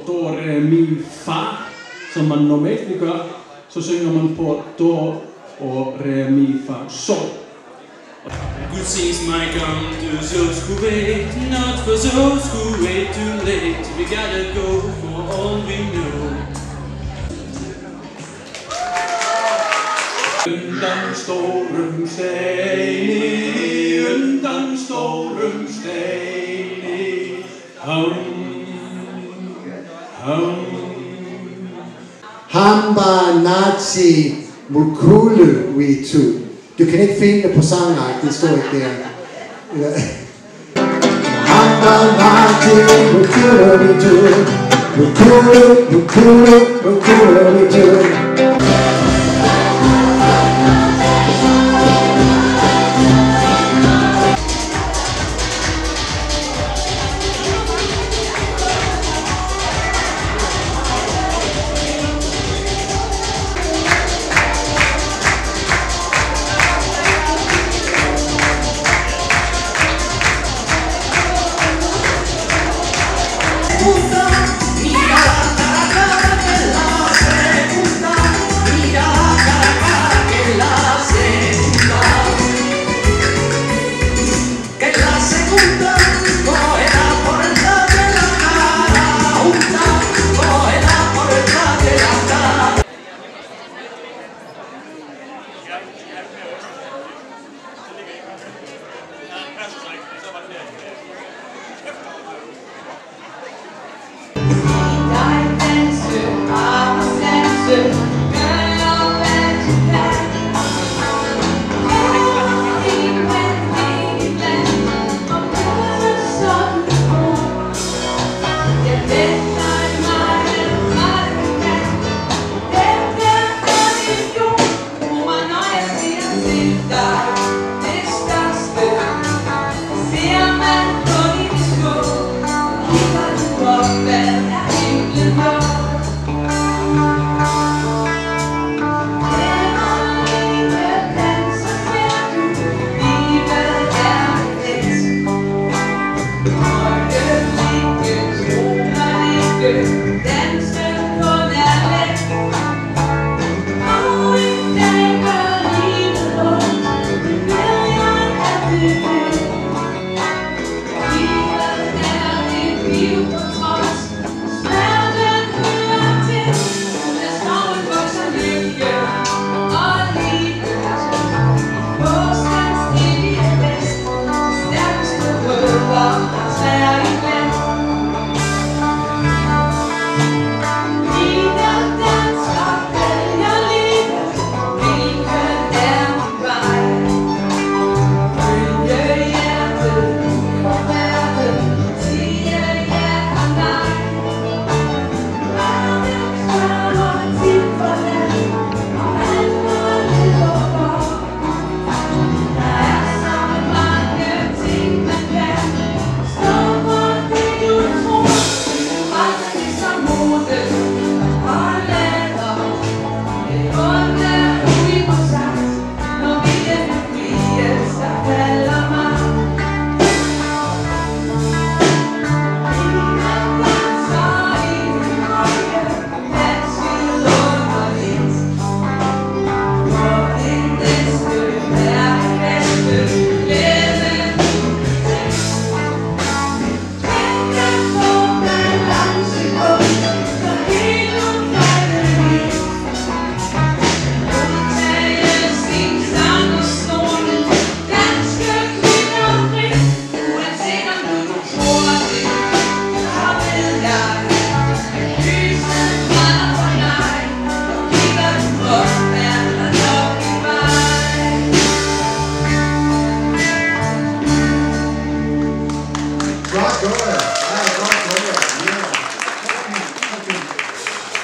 Do, re, mi, fa, som man normalt vil gøre, så synger man på do og re, mi, fa, sol. Good things might come to those who wait, not for those who wait too late. We gotta go for all we know. Undan stórum steini, undan stórum steini, Hamba Nazi Mukulu Witu. Du kan ikke finde det på sangark, det står ikke der. Hamba Nazi Mukulu Witu. Mukulu Witu.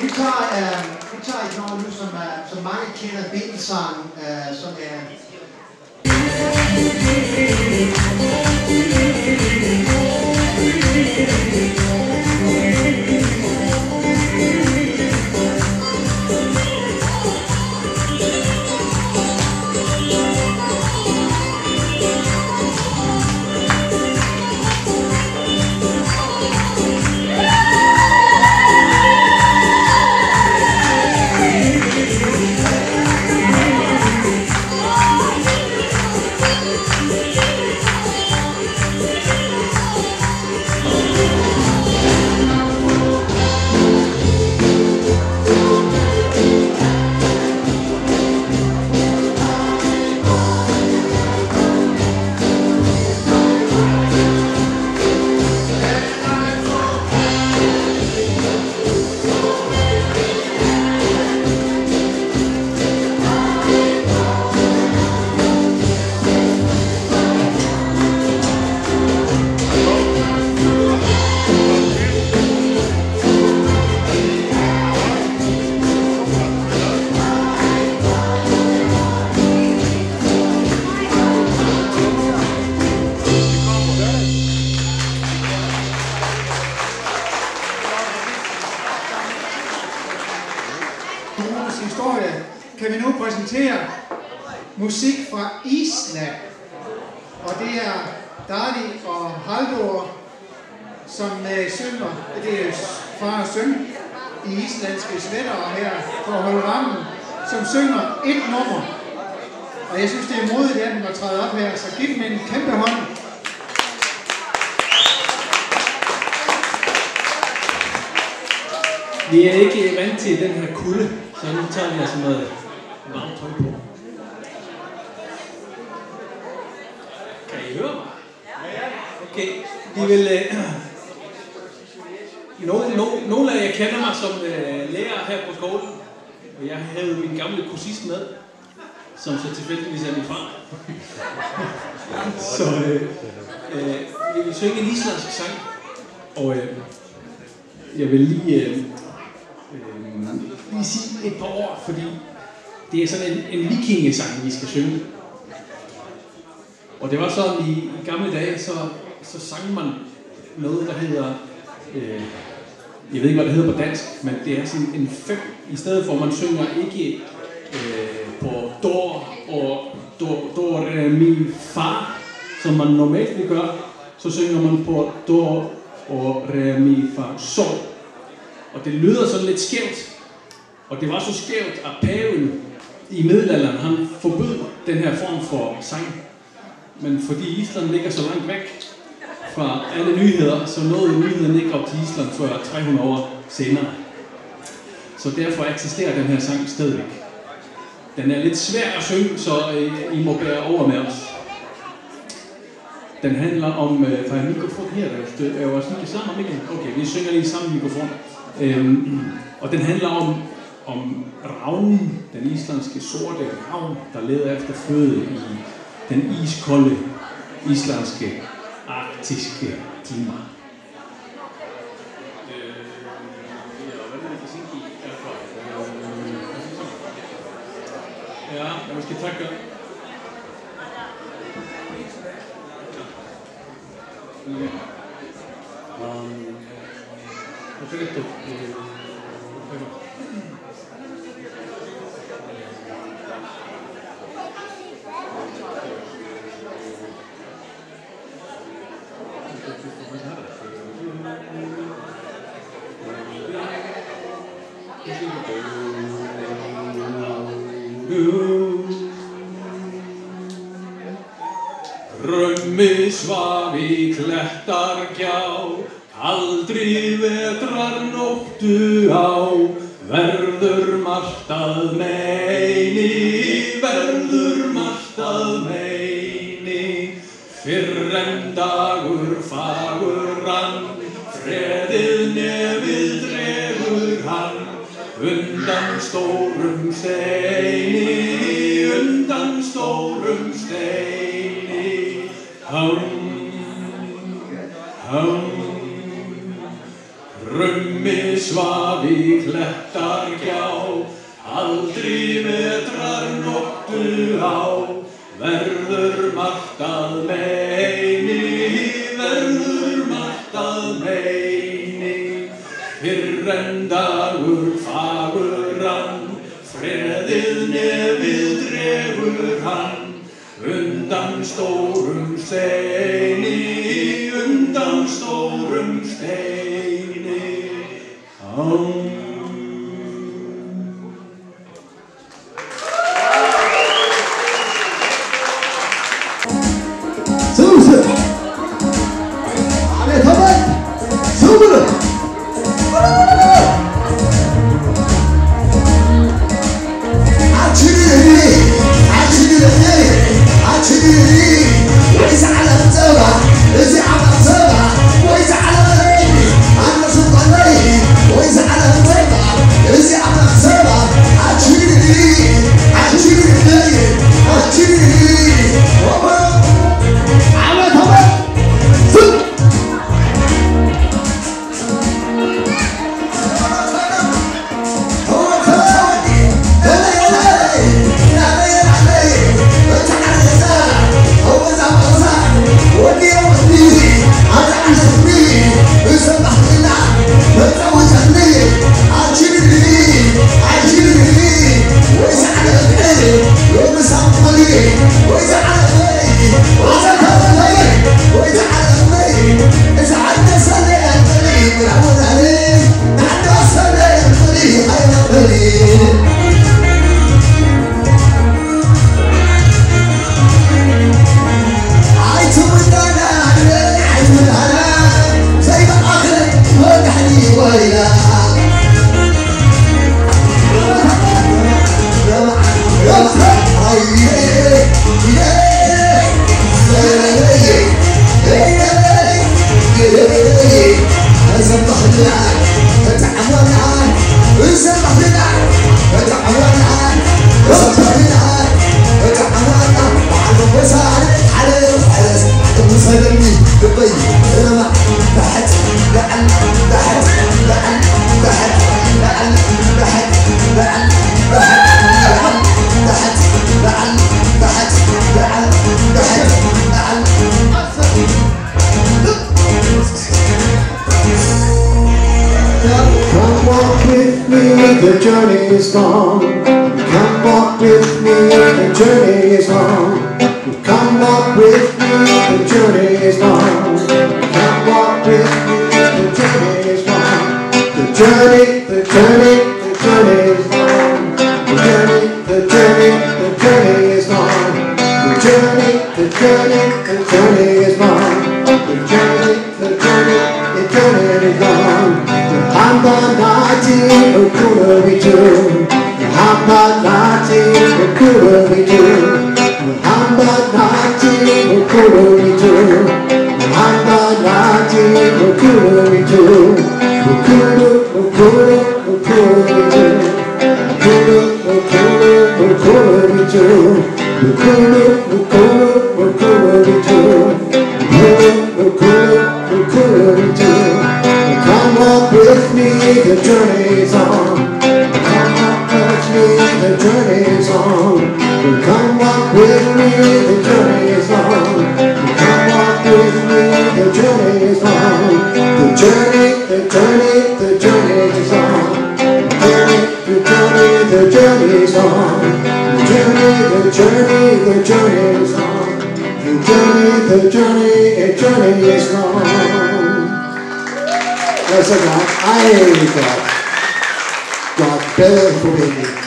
Vi tager et nummer nu, som mange kender, Beatles-sang, som er Danmarks historie, kan vi nu præsentere musik fra Island. Og det er Dali og Halldór, som synger, det er far og søn i islandske svætter her for at holde rammen, som synger et nummer. Og jeg synes, det er modigt af dem at træde op her, så giv dem en kæmpe hånd. Vi er ikke vant til den her kulde, så nu tager vi altså noget varmt tøj på. Kan I høre mig? Okay, vi vil... Nogle af jer kender mig som lærer her på skolen, og jeg havde min gamle kursist med, som så tilfældigvis er min far. Så vi vil synge en islandsk sang, og jeg vil lige sige et par ord, fordi det er sådan en vikingesang, vi skal synge. Og det var sådan i gamle dage, så sang man noget, der hedder, jeg ved ikke, hvad det hedder på dansk, men det er sådan en 5, i stedet for, man synger ikke på dor og dor, mi, fa, som man normalt vil gøre, så synger man på dor og mi, fa, sol. Og det lyder sådan lidt skævt, og det var så skævt, at paven i middelalderen, han forbød den her form for sang. Men fordi Island ligger så langt væk fra alle nyheder, så nåede nyheden ikke op til Island før 300 år senere. Så derfor eksisterer den her sang stadigvæk. Den er lidt svær at synge, så I må bære over med os. Den handler om... Får jeg mikrofon her? Er jeg også ikke sammen med Mikkel? Okay, vi synger lige samme mikrofon. Og den handler om ravnen, den islandske sorte ravn, der leder efter føde i den iskolde, islandske, arktiske klima. Ja, jeg måske takke. Perfetto. Rummi svaf í klettargjá, kaldri vetrar nóttu á, verður margt að meini, verður margt að meini, fyrr en dagur fagur rann, freðið nefið dregur hann, undan stórum steini, undan stórum steini. Rummi svaf í klettargjá, aldrei vetrar nóttu á, verður margt að meini, verður margt að meini, fyrr en dagur fagur rann, freðið nefið dregur hann, undan stórum steini, undan stórum steini. وإذا على Come walk with me, the journey is long. Come walk with me, the journey is long. Come walk with me, the journey is long. Come walk with me, the journey is long. The journey is long. The journey is long. The journey is long. Hambanati Ukuravitu, Hambanati Ukuravitu, Hambanati Ukuravitu, Hambanati Ukuravitu, Ukuravitu, Come walk with me, the journey is on. Come walk with me, the journey is on. Come walk with me, the journey is on. Come walk with me, the journey is on. The journey is on. The journey is on. The journey is on. The journey is long. Altså, godt bedre forventning.